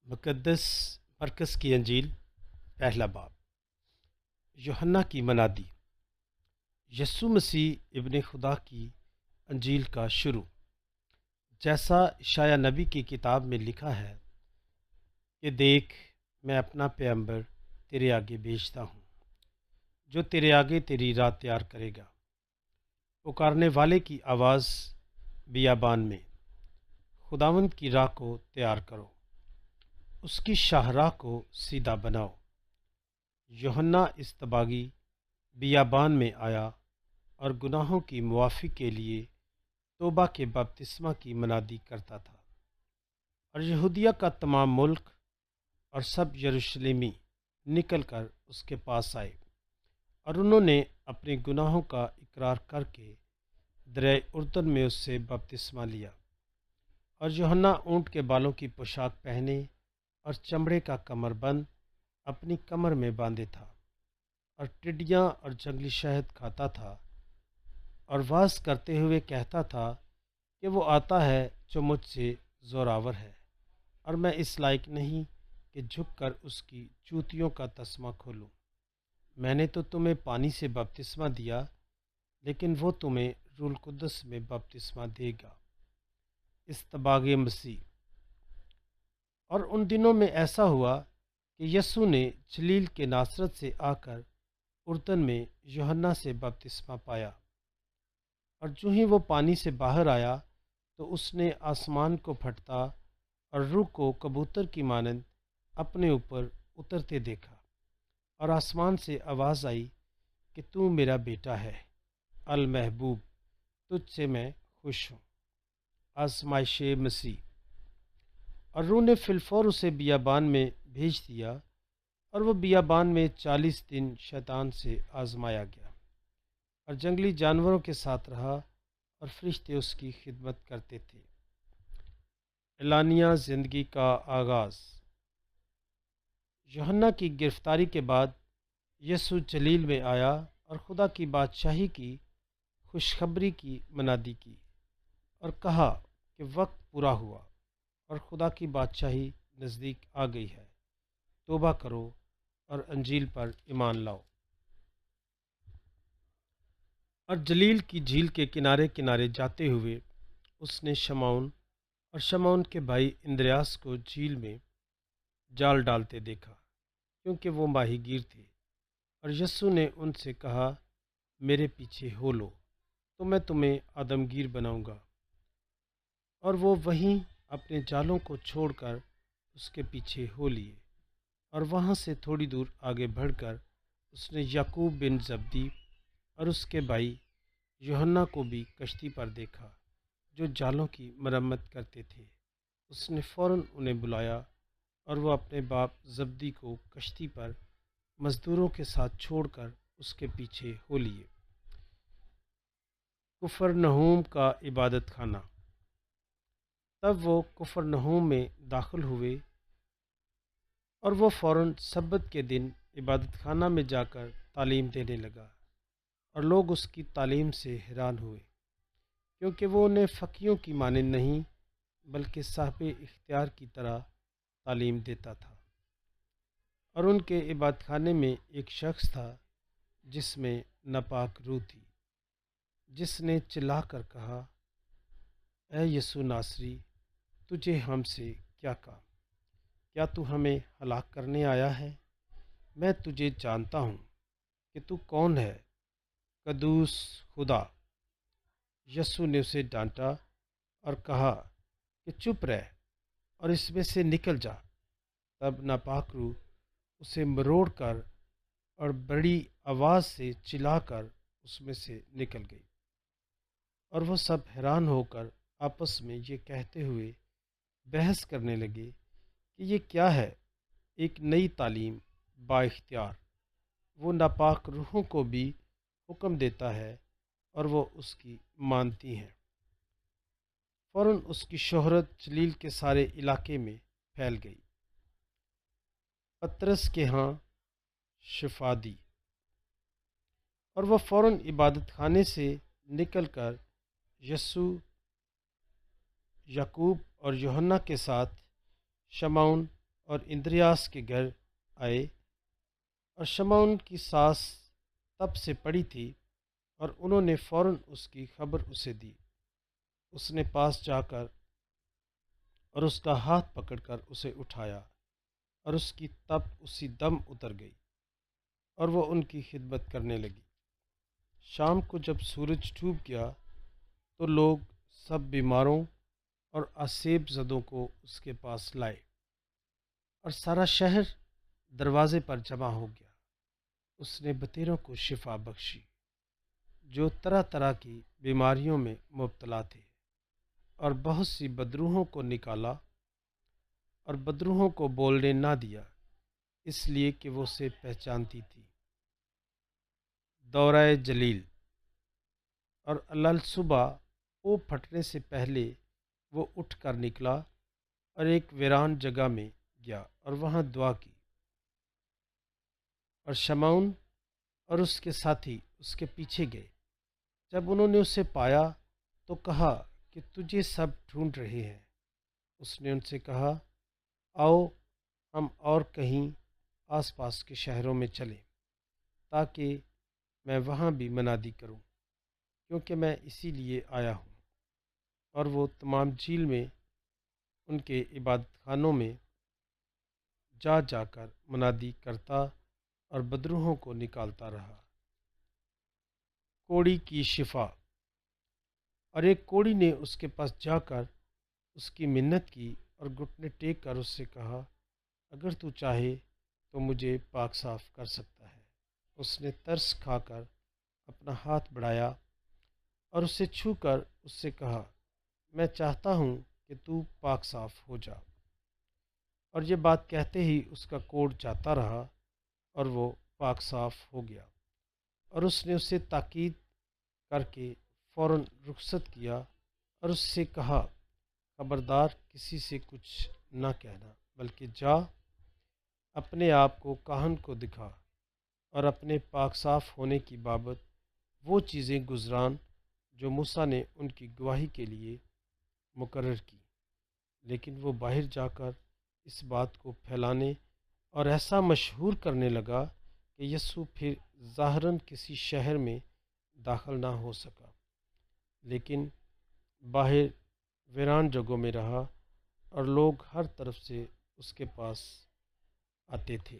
مقدس مرکز کی انجیل پہلا باب یوحنا کی منادی یسوع مسیح ابن خدا کی انجیل کا شروع۔ جیسا اشعیاء نبی کی کتاب میں لکھا ہے کہ دیکھ میں اپنا پیغمبر تیرے آگے بھیجتا ہوں جو تیرے آگے تیری راہ تیار کرے گا۔ پکارنے والے کی آواز بیابان میں، خداوند کی راہ کو تیار کرو، اس کی شاہراہ کو سیدھا بناؤ۔ یوحنا اصطباغی بیابان میں آیا اور گناہوں کی معافی کے لیے توبہ کے بپتسمہ کی منادی کرتا تھا، اور یہودیہ کا تمام ملک اور سب یروشلیمی نکل کر اس کے پاس آئے، اور انہوں نے اپنے گناہوں کا اقرار کر کے دریا اردن میں اس سے بپتسمہ لیا۔ اور یوحنا اونٹ کے بالوں کی پوشاک پہنے اور چمڑے کا کمر بند اپنی کمر میں باندھے تھا، اور ٹڈیاں اور جنگلی شہد کھاتا تھا، اور واز کرتے ہوئے کہتا تھا کہ وہ آتا ہے جو مجھ سے زوراور ہے، اور میں اس لائق نہیں کہ جھک کر اس کی جوتیوں کا تسمہ کھولوں۔ میں نے تو تمہیں پانی سے بپتسمہ دیا، لیکن وہ تمہیں روح القدس میں بپتسمہ دے گا۔ اصطباغ مسیح۔ اور ان دنوں میں ایسا ہوا کہ یسوع نے جلیل کے ناصرت سے آ کر اردن میں یوحنا سے بپتسمہ پایا، اور جو ہی وہ پانی سے باہر آیا تو اس نے آسمان کو پھٹتا اور روح کو کبوتر کی مانند اپنے اوپر اترتے دیکھا، اور آسمان سے آواز آئی کہ تو میرا بیٹا ہے المحبوب، تجھ سے میں خوش ہوں۔ آزمائش مسیح۔ اور روح نے فی الفور اسے بیابان میں بھیج دیا، اور وہ بیابان میں 40 دن شیطان سے آزمایا گیا، اور جنگلی جانوروں کے ساتھ رہا، اور فرشتے اس کی خدمت کرتے تھے۔ اعلانیہ زندگی کا آغاز۔ یوحنا کی گرفتاری کے بعد یسوع جلیل میں آیا اور خدا کی بادشاہی کی خوشخبری کی منادی کی، اور کہا کہ وقت پورا ہوا اور خدا کی بادشاہی نزدیک آ گئی ہے، توبہ کرو اور انجیل پر ایمان لاؤ۔ اور جلیل کی جھیل کے کنارے کنارے جاتے ہوئے اس نے شمعون اور شمعون کے بھائی اندریاس کو جھیل میں جال ڈالتے دیکھا، کیونکہ وہ ماہی گیر تھے۔ اور یسوع نے ان سے کہا، میرے پیچھے ہو لو تو میں تمہیں آدمگیر بناؤں گا۔ اور وہ وہیں اپنے جالوں کو چھوڑ کر اس کے پیچھے ہو لیے، اور وہاں سے تھوڑی دور آگے بڑھ کر اس نے یعقوب بن زبدی اور اس کے بھائی یوحنا کو بھی کشتی پر دیکھا، جو جالوں کی مرمت کرتے تھے۔ اس نے فوراً انہیں بلایا، اور وہ اپنے باپ زبدی کو کشتی پر مزدوروں کے ساتھ چھوڑ کر اس کے پیچھے ہو لیے۔ کفرنہوم کا عبادت خانہ۔ تب وہ کفرنہوم میں داخل ہوئے، اور وہ فوراً سبت کے دن عبادت خانہ میں جا کر تعلیم دینے لگا، اور لوگ اس کی تعلیم سے حیران ہوئے، کیونکہ وہ انہیں فقیوں کی مانند نہیں بلکہ صاحب اختیار کی طرح تعلیم دیتا تھا۔ اور ان کے عبادت خانے میں ایک شخص تھا جس میں ناپاک روح تھی، جس نے چلا کر کہا، اے یسوع ناصری، تجھے ہم سے کیا کام؟ کیا تو ہمیں ہلاک کرنے آیا ہے؟ میں تجھے جانتا ہوں کہ تو کون ہے، قدوس خدا۔ یسوع نے اسے ڈانٹا اور کہا کہ چپ رہ اور اس میں سے نکل جا۔ تب ناپاک روح اسے مروڑ کر اور بڑی آواز سے چلا کر اس میں سے نکل گئی، اور وہ سب حیران ہو کر آپس میں یہ کہتے ہوئے بحث کرنے لگے کہ یہ کیا ہے، ایک نئی تعلیم با اختیار، وہ ناپاک روحوں کو بھی حکم دیتا ہے اور وہ اس کی مانتی ہیں۔ فوراً اس کی شہرت جلیل کے سارے علاقے میں پھیل گئی۔ پطرس کے ہاں شفا دی۔ اور وہ فوراً عبادت خانے سے نکل کر یسوع، یعقوب اور یوحنا کے ساتھ شمعون اور اندریاس کے گھر آئے، اور شمعون کی ساس تب سے پڑی تھی، اور انہوں نے فوراً اس کی خبر اسے دی۔ اس نے پاس جا کر اور اس کا ہاتھ پکڑ کر اسے اٹھایا، اور اس کی تپ اسی دم اتر گئی، اور وہ ان کی خدمت کرنے لگی۔ شام کو جب سورج ڈوب گیا تو لوگ سب بیماروں اور آسیب زدوں کو اس کے پاس لائے، اور سارا شہر دروازے پر جمع ہو گیا۔ اس نے بتیروں کو شفا بخشی جو طرح طرح کی بیماریوں میں مبتلا تھے، اور بہت سی بدروحوں کو نکالا، اور بدروحوں کو بولنے نہ دیا، اس لیے کہ وہ اسے پہچانتی تھی۔ دورہ جلیل۔ اور الصبح او پھٹنے سے پہلے وہ اٹھ کر نکلا اور ایک ویران جگہ میں گیا اور وہاں دعا کی، اور شمعون اور اس کے ساتھی اس کے پیچھے گئے۔ جب انہوں نے اسے پایا تو کہا کہ تجھے سب ڈھونڈ رہے ہیں۔ اس نے ان سے کہا، آؤ ہم اور کہیں آس پاس کے شہروں میں چلیں، تاکہ میں وہاں بھی منادی کروں، کیونکہ میں اسی لیے آیا ہوں۔ اور وہ تمام جھیل میں ان کے عبادت خانوں میں جا جا کر منادی کرتا اور بدروحوں کو نکالتا رہا۔ کوڑی کی شفا۔ اور ایک کوڑی نے اس کے پاس جا کر اس کی منت کی اور گھٹنے ٹیک کر اس سے کہا، اگر تو چاہے تو مجھے پاک صاف کر سکتا ہے۔ اس نے ترس کھا کر اپنا ہاتھ بڑھایا اور اسے چھو کر اس سے کہا، میں چاہتا ہوں کہ تو پاک صاف ہو جا۔ اور یہ بات کہتے ہی اس کا کوڑ جاتا رہا اور وہ پاک صاف ہو گیا۔ اور اس نے اسے تاکید کر کے فوراً رخصت کیا اور اس سے کہا، خبردار کسی سے کچھ نہ کہنا، بلکہ جا اپنے آپ کو کاہن کو دکھا اور اپنے پاک صاف ہونے کی بابت وہ چیزیں گزران جو موسیٰ نے ان کی گواہی کے لیے مقرر کی۔ لیکن وہ باہر جا کر اس بات کو پھیلانے اور ایسا مشہور کرنے لگا کہ یسوع پھر ظاہراً کسی شہر میں داخل نہ ہو سکا، لیکن باہر ویران جگہوں میں رہا، اور لوگ ہر طرف سے اس کے پاس آتے تھے۔